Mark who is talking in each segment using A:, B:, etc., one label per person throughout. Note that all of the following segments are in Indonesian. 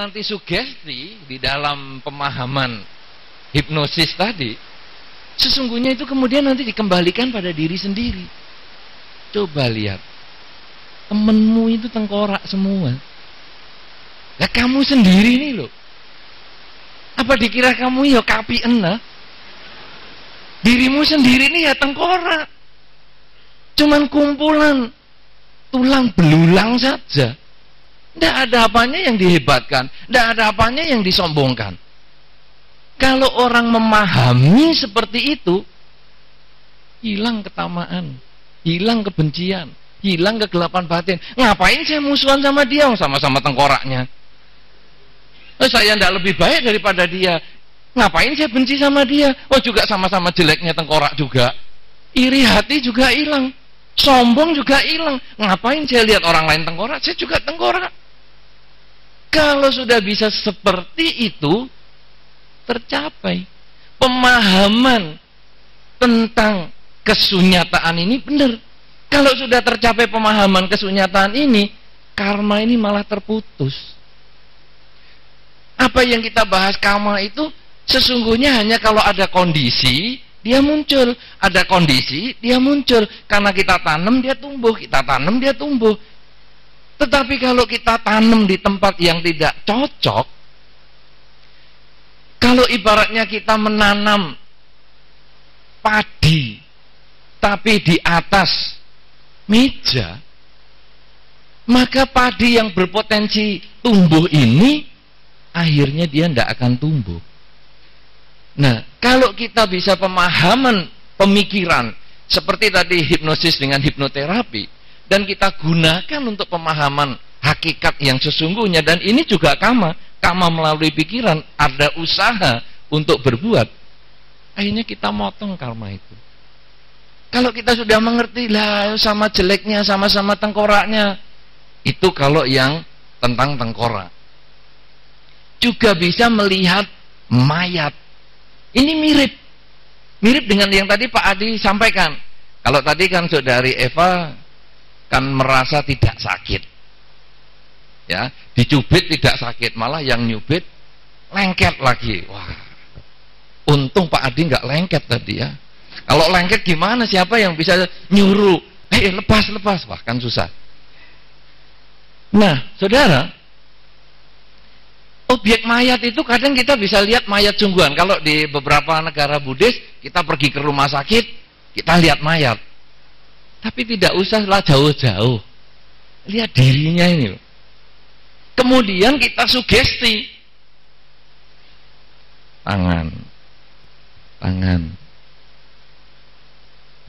A: nanti sugesti di dalam pemahaman hipnosis tadi, sesungguhnya itu kemudian nanti dikembalikan pada diri sendiri. Coba lihat, temenmu itu tengkorak semua. Nah, kamu sendiri nih loh, apa dikira kamu ya kapien lah? Dirimu sendiri nih ya tengkorak, cuman kumpulan tulang belulang saja. Tidak ada apanya yang dihebatkan, tidak ada apanya yang disombongkan. Kalau orang memahami seperti itu, hilang ketamaan, hilang kebencian, hilang kegelapan batin. Ngapain saya musuhan sama dia? Sama-sama tengkoraknya. Saya tidak lebih baik daripada dia. Ngapain saya benci sama dia? Oh, juga sama-sama jeleknya tengkorak juga. Iri hati juga hilang, sombong juga hilang. Ngapain saya lihat orang lain tengkorak? Saya juga tengkorak. Kalau sudah bisa seperti itu, tercapai pemahaman tentang kesunyataan ini benar. Kalau sudah tercapai pemahaman kesunyataan ini, karma ini malah terputus. Apa yang kita bahas karma itu sesungguhnya hanya kalau ada kondisi dia muncul, ada kondisi dia muncul. Karena kita tanam dia tumbuh, kita tanam dia tumbuh. Tetapi kalau kita tanam di tempat yang tidak cocok, kalau ibaratnya kita menanam padi tapi di atas meja, maka padi yang berpotensi tumbuh ini akhirnya dia tidak akan tumbuh. Nah, kalau kita bisa pemahaman pemikiran seperti tadi hipnosis dengan hipnoterapi, dan kita gunakan untuk pemahaman hakikat yang sesungguhnya, dan ini juga karma melalui pikiran, ada usaha untuk berbuat, akhirnya kita motong karma itu. Kalau kita sudah mengerti lah sama jeleknya, sama-sama tengkoraknya, itu kalau yang tentang tengkorak. Juga bisa melihat mayat. Ini mirip dengan yang tadi Pak Adi sampaikan. Kalau tadi kan saudari Eva kan merasa tidak sakit, ya, dicubit tidak sakit, malah yang nyubit lengket lagi. Wah, untung Pak Adi nggak lengket tadi ya. Kalau lengket gimana? Siapa yang bisa nyuruh? Lepas, wah kan susah. Nah, saudara, objek mayat itu kadang kita bisa lihat mayat sungguhan. Kalau di beberapa negara Buddhis, kita pergi ke rumah sakit, kita lihat mayat. Tapi tidak usahlah jauh-jauh, lihat dirinya ini loh. Kemudian kita sugesti tangan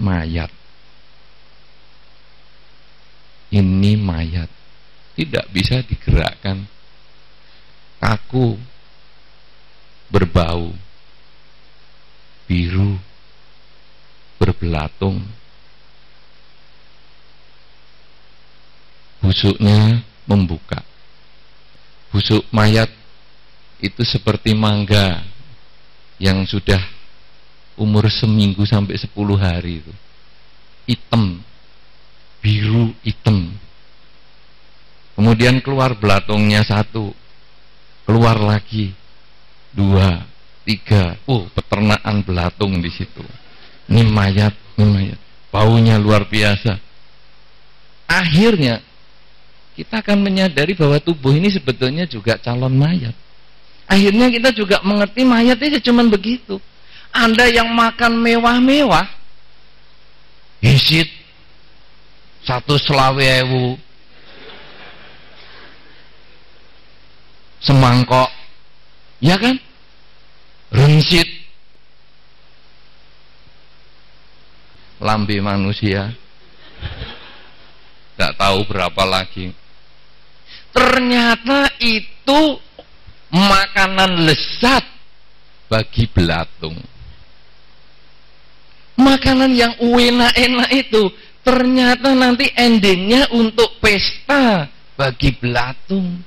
A: mayat. Ini mayat, tidak bisa digerakkan, kaku, berbau, biru, berbelatung, busuknya membuka. Busuk mayat itu seperti mangga yang sudah umur seminggu sampai 10 hari itu. Hitam, biru hitam. Kemudian keluar belatungnya 1, keluar lagi 2, 3. Peternakan belatung di situ. Ini mayat. Baunya luar biasa. Akhirnya kita akan menyadari bahwa tubuh ini sebetulnya juga calon mayat. Akhirnya kita juga mengerti mayat itu cuma begitu. Anda yang makan mewah-mewah, hisit 120.000 semangkok, ya kan? Rensit lambe manusia, tidak tahu berapa lagi. Ternyata itu makanan lezat bagi belatung. Makanan yang enak-enak itu ternyata nanti endingnya untuk pesta bagi belatung.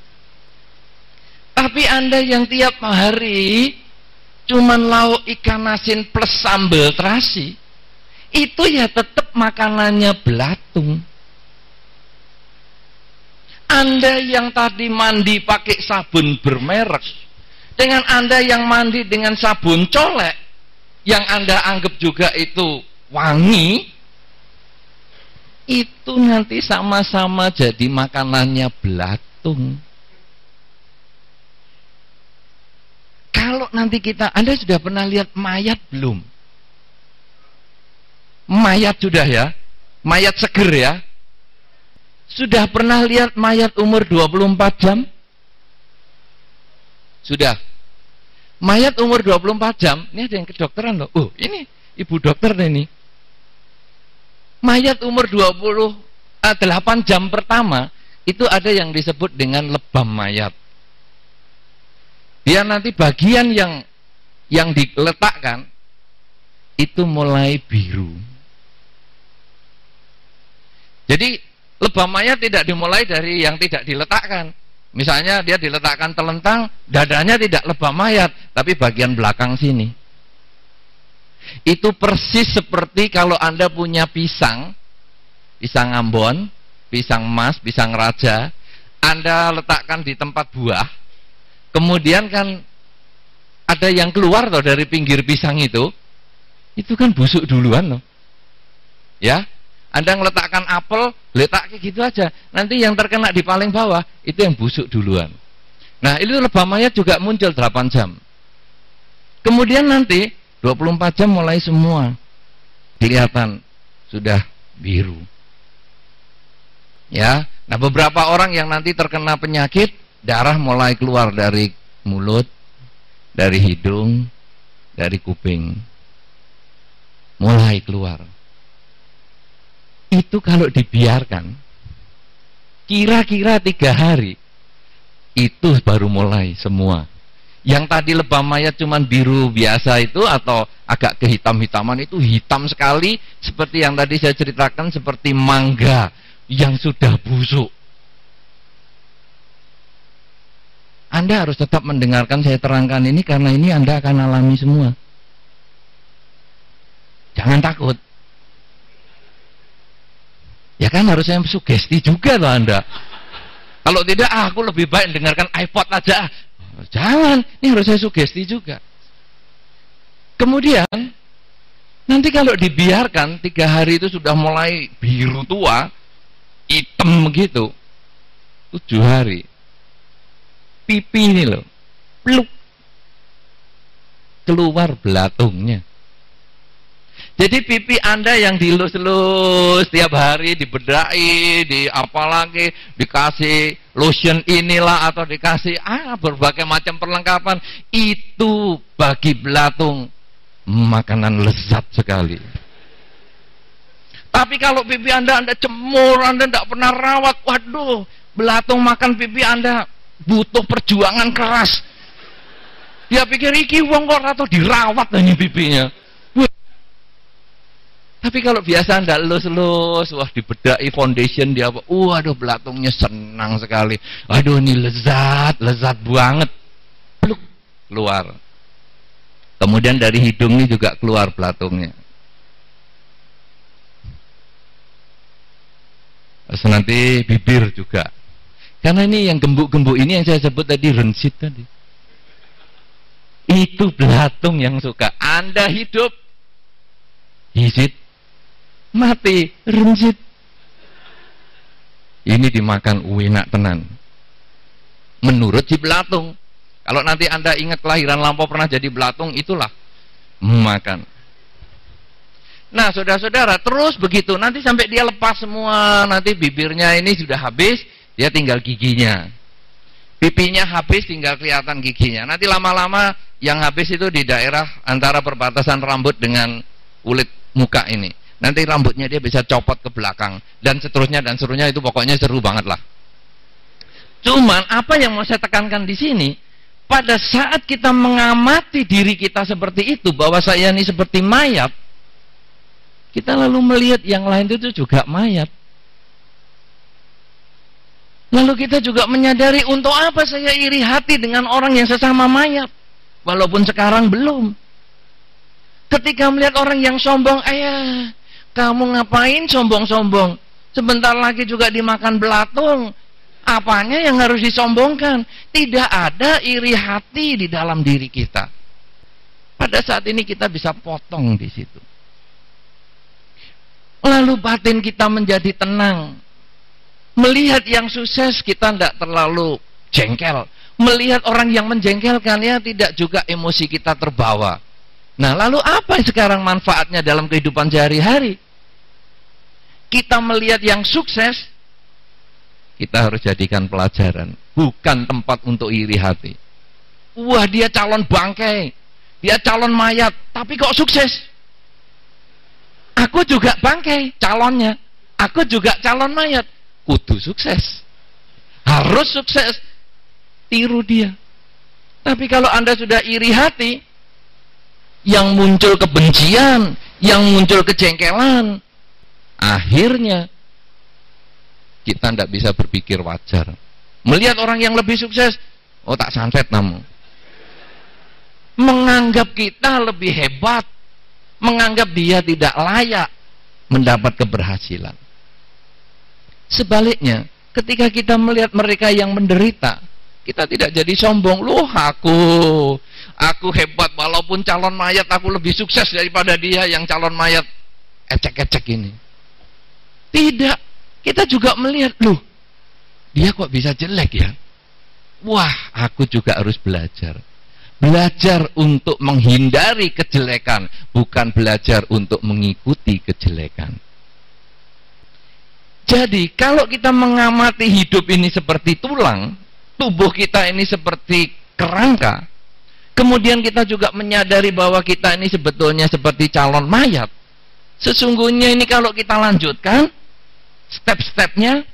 A: Tapi Anda yang tiap hari cuman lauk ikan asin plus sambal terasi, itu ya tetap makanannya belatung. Anda yang tadi mandi pakai sabun bermerek, dengan Anda yang mandi dengan sabun colek, yang Anda anggap juga itu wangi, itu nanti sama-sama jadi makanannya belatung. Kalau nanti Anda sudah pernah lihat mayat belum? Mayat sudah ya? Mayat seger ya? Sudah pernah lihat mayat umur 24 jam? Sudah. Mayat umur 24 jam, ini ada yang kedokteran loh. Oh, ini ibu dokter ini. Mayat umur 28 jam pertama, itu ada yang disebut dengan lebam mayat. Dia nanti bagian yang diletakkan, itu mulai biru. Jadi, lebam mayat tidak dimulai dari yang tidak diletakkan. Misalnya dia diletakkan telentang, dadanya tidak lebam mayat, tapi bagian belakang sini. Itu persis seperti kalau Anda punya pisang Ambon, pisang emas, pisang raja, Anda letakkan di tempat buah, kemudian kan ada yang keluar loh dari pinggir pisang itu kan busuk duluan loh. Ya, Anda meletakkan apel, letak kayak gitu aja. Nanti yang terkena di paling bawah, itu yang busuk duluan. Nah, itu lebam mayat juga muncul 8 jam. Kemudian nanti, 24 jam mulai semua kelihatan sudah biru. Ya, nah beberapa orang yang nanti terkena penyakit, darah mulai keluar dari mulut, dari hidung, dari kuping. Mulai keluar. Itu kalau dibiarkan kira-kira 3 hari itu baru mulai semua. Yang tadi lebam mayat cuman biru biasa itu atau agak kehitam-hitaman, itu hitam sekali, seperti yang tadi saya ceritakan, seperti mangga yang sudah busuk. Anda harus tetap mendengarkan saya terangkan ini, karena ini Anda akan alami semua. Jangan takut. Ya kan harus saya sugesti juga loh Anda. Kalau tidak, aku lebih baik dengarkan iPod aja. Jangan, ini harus saya sugesti juga. Kemudian, nanti kalau dibiarkan 3 hari itu sudah mulai biru tua, hitam begitu, 7 hari, pipi ini loh, peluk, keluar belatungnya. Jadi pipi Anda yang dilus-lus tiap hari, dibedai, di apalagi dikasih lotion inilah atau dikasih berbagai macam perlengkapan, itu bagi belatung makanan lezat sekali. Tapi kalau pipi Anda cemur, Anda tidak pernah rawat, waduh, belatung makan pipi Anda butuh perjuangan keras. Dia pikir iki wong kok atau dirawat ini pipinya. Tapi kalau biasa Anda lus-lus, wah dibedai foundation dia, waduh belatungnya senang sekali. Aduh ini lezat banget. Peluk, keluar. Kemudian dari hidung ini juga keluar belatungnya. Terus nanti bibir juga. Karena ini yang gembuk-gembuk ini yang saya sebut tadi, rensit tadi. Itu belatung yang suka. Anda hidup, hisit, mati, rensit. Ini dimakan enak tenan. Menurut si belatung. Kalau nanti Anda ingat kelahiran lampau pernah jadi belatung, itulah makan. Nah, saudara-saudara, terus begitu. Nanti sampai dia lepas semua. Nanti bibirnya ini sudah habis, dia tinggal giginya. Pipinya habis, tinggal kelihatan giginya. Nanti lama-lama yang habis itu di daerah antara perbatasan rambut dengan kulit muka ini. Nanti rambutnya dia bisa copot ke belakang dan seterusnya itu pokoknya seru banget lah. Cuman apa yang mau saya tekankan di sini, pada saat kita mengamati diri kita seperti itu, bahwa saya ini seperti mayat, kita lalu melihat yang lain itu juga mayat. Lalu kita juga menyadari, untuk apa saya iri hati dengan orang yang sesama mayat, walaupun sekarang belum. Ketika melihat orang yang sombong, ayah, kamu ngapain sombong-sombong? Sebentar lagi juga dimakan belatung. Apanya yang harus disombongkan? Tidak ada iri hati di dalam diri kita. Pada saat ini kita bisa potong di situ. Lalu batin kita menjadi tenang. Melihat yang sukses kita tidak terlalu jengkel. Melihat orang yang menjengkelkan ya tidak juga emosi kita terbawa. Nah, lalu apa sekarang manfaatnya dalam kehidupan sehari-hari? Kita melihat yang sukses, kita harus jadikan pelajaran, bukan tempat untuk iri hati. Wah, dia calon bangkai, dia calon mayat, tapi kok sukses? Aku juga bangkai calonnya, aku juga calon mayat, kudu sukses, harus sukses, tiru dia. Tapi kalau Anda sudah iri hati, yang muncul kebencian, yang muncul kejengkelan, akhirnya kita tidak bisa berpikir wajar. Melihat orang yang lebih sukses, oh tak santet namu. Menganggap kita lebih hebat, menganggap dia tidak layak mendapat keberhasilan. Sebaliknya, ketika kita melihat mereka yang menderita, kita tidak jadi sombong. Loh, aku hebat, walaupun calon mayat aku lebih sukses daripada dia yang calon mayat ecek-ecek ini. Tidak. Kita juga melihat, loh, dia kok bisa jelek ya? Wah, aku juga harus belajar. Belajar untuk menghindari kejelekan, bukan belajar untuk mengikuti kejelekan. Jadi, kalau kita mengamati hidup ini seperti tulang, tubuh kita ini seperti kerangka, kemudian kita juga menyadari bahwa kita ini sebetulnya seperti calon mayat. Sesungguhnya ini kalau kita lanjutkan, step-stepnya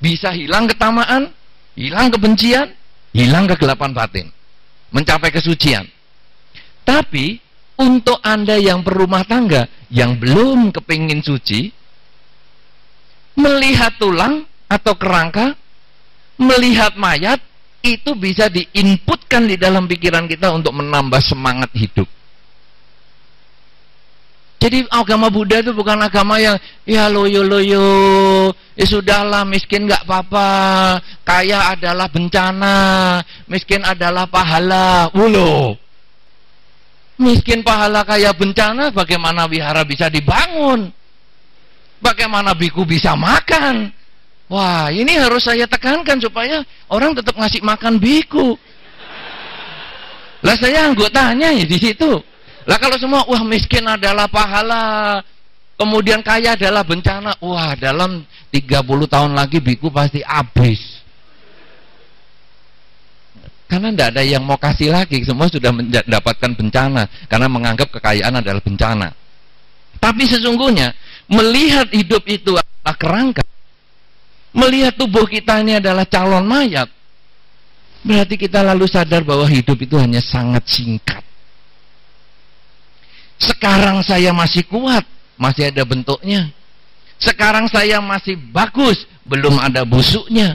A: bisa hilang ketamaan, hilang kebencian, hilang kegelapan batin, mencapai kesucian. Tapi untuk Anda yang berumah tangga yang belum kepingin suci, melihat tulang atau kerangka, melihat mayat, itu bisa diinputkan di dalam pikiran kita untuk menambah semangat hidup. Jadi agama Buddha itu bukan agama yang ya loyo, ya sudahlah, miskin nggak apa-apa, kaya adalah bencana, miskin adalah pahala. Wulo, miskin pahala kaya bencana, bagaimana wihara bisa dibangun? Bagaimana biku bisa makan? Wah, ini harus saya tekankan supaya orang tetap ngasih makan biku. Lah saya anggotanya ya di situ. Lah kalau semua, wah miskin adalah pahala, kemudian kaya adalah bencana, wah dalam 30 tahun lagi biku pasti habis. Karena tidak ada yang mau kasih lagi, semua sudah mendapatkan bencana, karena menganggap kekayaan adalah bencana. Tapi sesungguhnya, melihat hidup itu adalah kerangka, melihat tubuh kita ini adalah calon mayat, berarti kita lalu sadar bahwa hidup itu hanya sangat singkat. Sekarang saya masih kuat, masih ada bentuknya. Sekarang saya masih bagus, belum ada busuknya.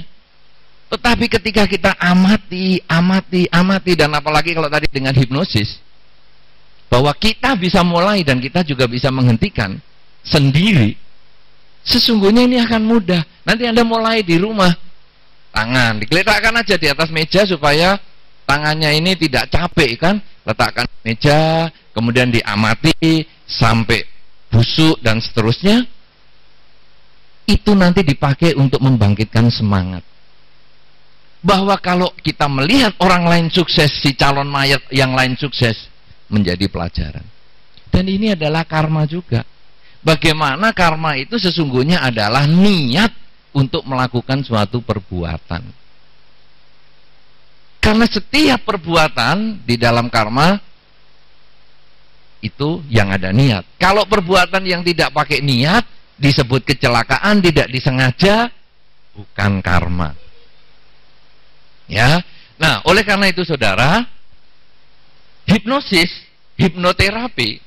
A: Tetapi ketika kita amati, dan apalagi kalau tadi dengan hipnosis, bahwa kita bisa mulai dan kita juga bisa menghentikan sendiri, sesungguhnya ini akan mudah. Nanti Anda mulai di rumah, tangan digeletakkan aja di atas meja supaya tangannya ini tidak capek kan, letakkan meja, kemudian diamati sampai busuk dan seterusnya. Itu nanti dipakai untuk membangkitkan semangat. Bahwa kalau kita melihat orang lain sukses, si calon mayat yang lain sukses, menjadi pelajaran. Dan ini adalah karma juga. Bagaimana karma itu sesungguhnya adalah niat untuk melakukan suatu perbuatan. Karena setiap perbuatan di dalam karma itu yang ada niat. Kalau perbuatan yang tidak pakai niat disebut kecelakaan, tidak disengaja, bukan karma. Ya. Nah, oleh karena itu saudara, hipnosis, hipnoterapi,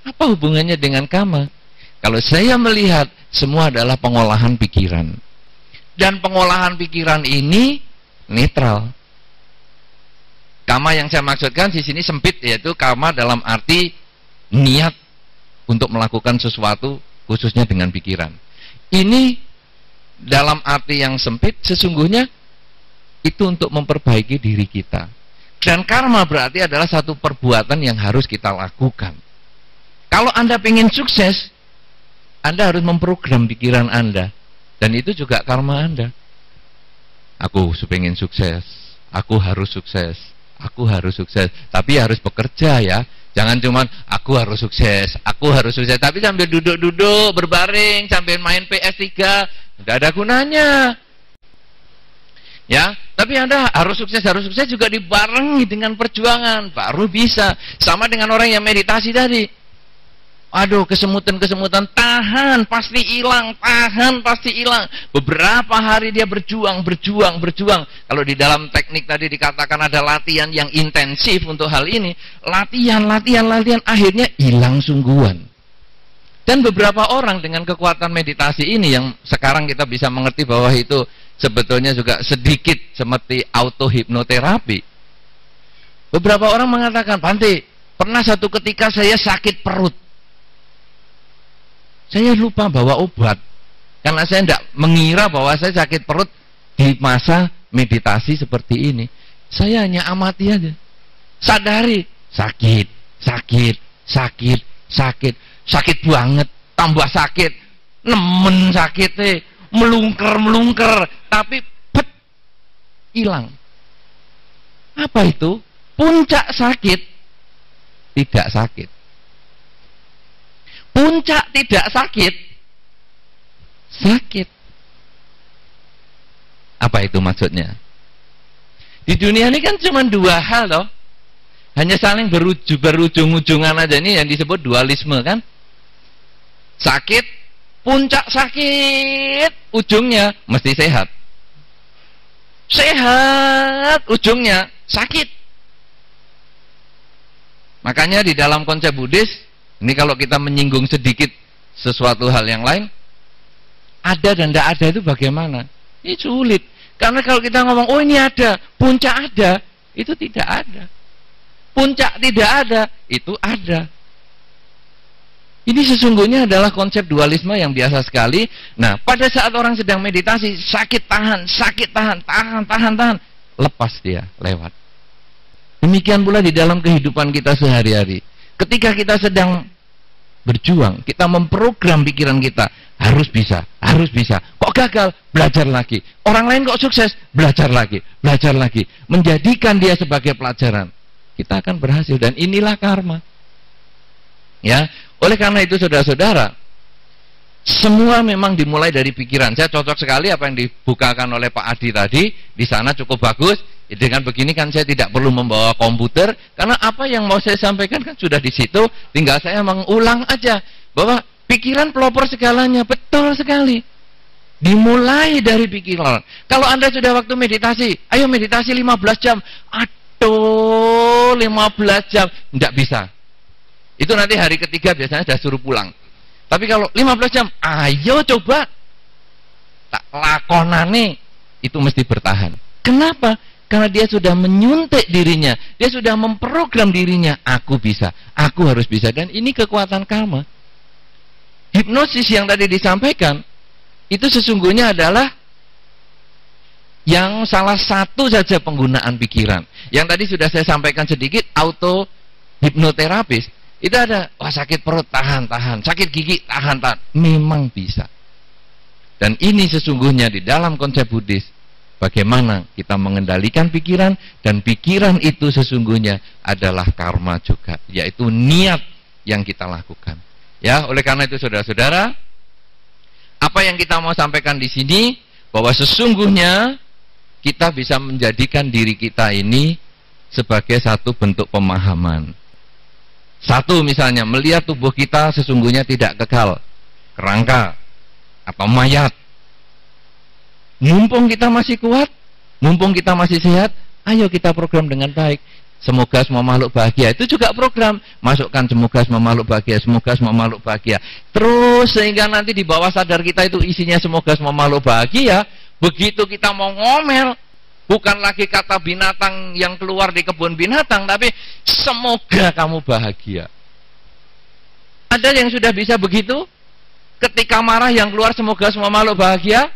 A: apa hubungannya dengan karma? Kalau saya melihat semua adalah pengolahan pikiran. Dan pengolahan pikiran ini netral. Karma yang saya maksudkan di sini sempit, yaitu karma dalam arti niat untuk melakukan sesuatu khususnya dengan pikiran. Ini dalam arti yang sempit, sesungguhnya itu untuk memperbaiki diri kita. Dan karma berarti adalah satu perbuatan yang harus kita lakukan. Kalau Anda ingin sukses, Anda harus memprogram pikiran Anda. Dan itu juga karma Anda. Aku pengen sukses, aku harus sukses, aku harus sukses. Tapi harus bekerja ya. Jangan cuman aku harus sukses, aku harus sukses. Tapi sambil duduk-duduk, berbaring, sambil main PS3, tidak ada gunanya. Ya, tapi Anda harus sukses juga dibarengi dengan perjuangan, baru bisa. Sama dengan orang yang meditasi tadi. Aduh, kesemutan, tahan, pasti hilang, tahan, pasti hilang. Beberapa hari dia berjuang. Kalau di dalam teknik tadi dikatakan ada latihan yang intensif untuk hal ini, latihan, akhirnya hilang sungguhan. Dan beberapa orang dengan kekuatan meditasi ini yang sekarang kita bisa mengerti bahwa itu sebetulnya juga sedikit seperti auto hipnoterapi. Beberapa orang mengatakan, Bante, pernah satu ketika saya sakit perut. Saya lupa bawa obat karena saya tidak mengira bahwa saya sakit perut di masa meditasi seperti ini. Saya hanya amati aja. Sadari, sakit banget, tambah sakit, nemen sakit, melungker, tapi hilang. Apa itu? Puncak sakit, tidak sakit. Puncak tidak sakit, sakit. Apa itu maksudnya? Di dunia ini kan cuma dua hal toh. Hanya saling berujung-ujungan aja, ini yang disebut dualisme kan. Sakit, puncak sakit, ujungnya mesti sehat. Sehat, ujungnya sakit. Makanya di dalam konsep Buddhis, ini kalau kita menyinggung sedikit sesuatu hal yang lain, ada dan tidak ada itu bagaimana? Ini sulit. Karena kalau kita ngomong, oh ini ada, puncak ada, itu tidak ada. Puncak tidak ada, itu ada. Ini sesungguhnya adalah konsep dualisme yang biasa sekali. Nah, pada saat orang sedang meditasi, sakit tahan, lepas dia, lewat. Demikian pula di dalam kehidupan kita sehari-hari. Ketika kita sedang berjuang, kita memprogram pikiran kita, harus bisa. Kok gagal? Belajar lagi. Orang lain kok sukses? Belajar lagi. Menjadikan dia sebagai pelajaran. Kita akan berhasil, dan inilah karma. Ya, oleh karena itu saudara-saudara, semua memang dimulai dari pikiran. Saya cocok sekali apa yang dibukakan oleh Pak Adi tadi, di sana cukup bagus. Dengan begini kan saya tidak perlu membawa komputer, karena apa yang mau saya sampaikan kan sudah di situ, tinggal saya mengulang aja bahwa pikiran pelopor segalanya. Betul sekali. Dimulai dari pikiran. Kalau Anda sudah waktu meditasi, ayo meditasi 15 jam. Aduh, 15 jam enggak bisa. Itu nanti hari ketiga biasanya sudah suruh pulang. Tapi kalau 15 jam, ayo coba. Tak lakonane itu mesti bertahan. Kenapa? Karena dia sudah menyuntik dirinya, dia sudah memprogram dirinya, aku bisa, aku harus bisa. Dan ini kekuatan karma. Hipnosis yang tadi disampaikan, itu sesungguhnya adalah yang salah satu saja penggunaan pikiran. Yang tadi sudah saya sampaikan sedikit, auto hipnoterapis. Itu ada, wah sakit perut, tahan, sakit gigi, tahan. Memang bisa. Dan ini sesungguhnya di dalam konsep Buddhis, bagaimana kita mengendalikan pikiran, dan pikiran itu sesungguhnya adalah karma juga, yaitu niat yang kita lakukan. Ya, oleh karena itu saudara-saudara, apa yang kita mau sampaikan di sini, bahwa sesungguhnya kita bisa menjadikan diri kita ini sebagai satu bentuk pemahaman. Satu, misalnya melihat tubuh kita sesungguhnya tidak kekal, kerangka atau mayat. Mumpung kita masih kuat, mumpung kita masih sehat, ayo kita program dengan baik. Semoga semua makhluk bahagia. Itu juga program. Masukkan semoga semua makhluk bahagia, semoga semua makhluk bahagia. Terus sehingga nanti di bawah sadar kita itu isinya semoga semua makhluk bahagia. Begitu kita mau ngomel, bukan lagi kata binatang yang keluar di kebun binatang, tapi semoga kamu bahagia. Ada yang sudah bisa begitu? Ketika marah yang keluar semoga semua makhluk bahagia?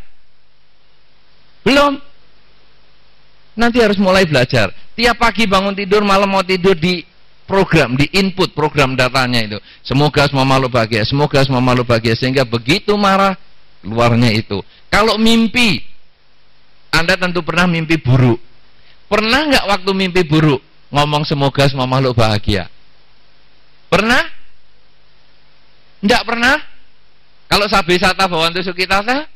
A: Belum. Nanti harus mulai belajar. Tiap pagi bangun tidur, malam mau tidur, di program, di input program datanya itu. Semoga semua makhluk bahagia, semoga semua makhluk bahagia, sehingga begitu marah keluarnya itu. Kalau mimpi, Anda tentu pernah mimpi buruk. Pernah nggak waktu mimpi buruk ngomong semoga semua makhluk bahagia? Pernah? Nggak pernah? Kalau sabe sata bawantu sukitata?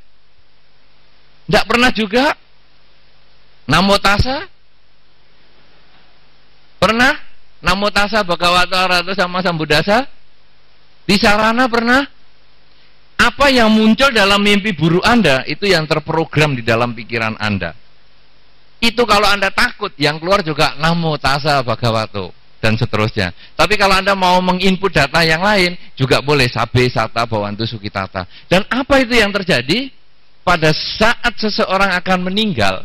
A: Nggak pernah juga? Namo tasa? Pernah? Namo tasa bhagavato arahato sama sambuddhasa? Di sarana pernah? Apa yang muncul dalam mimpi buruk Anda, itu yang terprogram di dalam pikiran Anda. Itu kalau Anda takut, yang keluar juga namo tasa bhagavato dan seterusnya. Tapi kalau Anda mau menginput data yang lain, juga boleh sabe sata bawantu sukitata. Dan apa itu yang terjadi? Pada saat seseorang akan meninggal,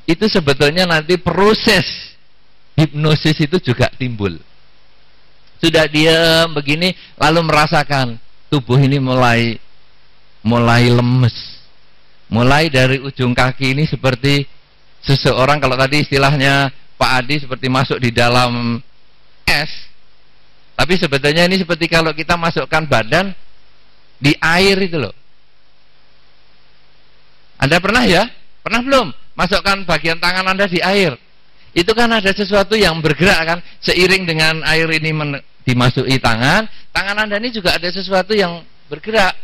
A: itu sebetulnya nanti proses hipnosis itu juga timbul. Sudah diam begini, lalu merasakan tubuh ini mulai lemes. Mulai dari ujung kaki ini seperti seseorang, kalau tadi istilahnya Pak Adi seperti masuk di dalam es. Tapi sebetulnya ini seperti kalau kita masukkan badan di air itu loh. Anda pernah ya? Pernah belum? Masukkan bagian tangan Anda di air. Itu kan ada sesuatu yang bergerak kan, seiring dengan air ini dimasuki tangan Anda ini juga ada sesuatu yang bergerak.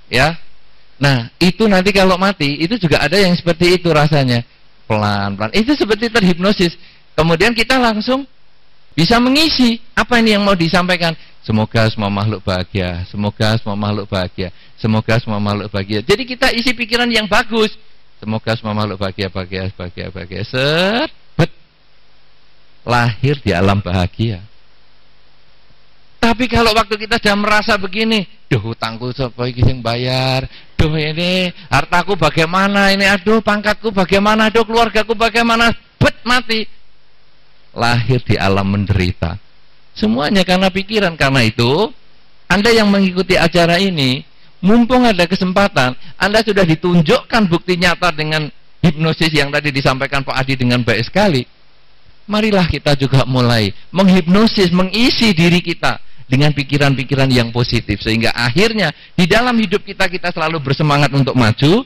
A: Ya. Nah, itu nanti kalau mati, itu juga ada yang seperti itu rasanya. Pelan-pelan. Itu seperti terhipnosis. Kemudian kita langsung bisa mengisi apa ini yang mau disampaikan. Semoga semua makhluk bahagia, semoga semua makhluk bahagia, semoga semua makhluk bahagia. Jadi kita isi pikiran yang bagus. Semoga semua makhluk bahagia, bahagia, bahagia, bahagia. Set, lahir di alam bahagia. Tapi kalau waktu kita sudah merasa begini, duh hutangku siapa yang bayar, duh ini hartaku bagaimana, ini aduh pangkatku bagaimana, aduh keluargaku bagaimana, mati. Lahir di alam menderita. Semuanya karena pikiran. Karena itu, Anda yang mengikuti acara ini, mumpung ada kesempatan, Anda sudah ditunjukkan bukti nyata dengan hipnosis yang tadi disampaikan Pak Adi dengan baik sekali. Marilah kita juga mulai menghipnosis, mengisi diri kita dengan pikiran-pikiran yang positif, sehingga akhirnya di dalam hidup kita selalu bersemangat untuk maju.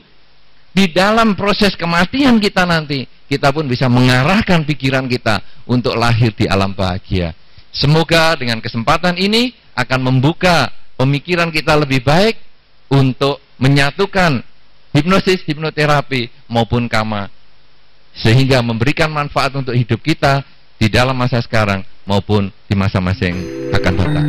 A: Di dalam proses kematian kita nanti, kita pun bisa mengarahkan pikiran kita untuk lahir di alam bahagia. Semoga dengan kesempatan ini akan membuka pemikiran kita lebih baik untuk menyatukan hipnosis, hipnoterapi maupun kama, sehingga memberikan manfaat untuk hidup kita di dalam masa sekarang maupun di masa-masa yang akan datang.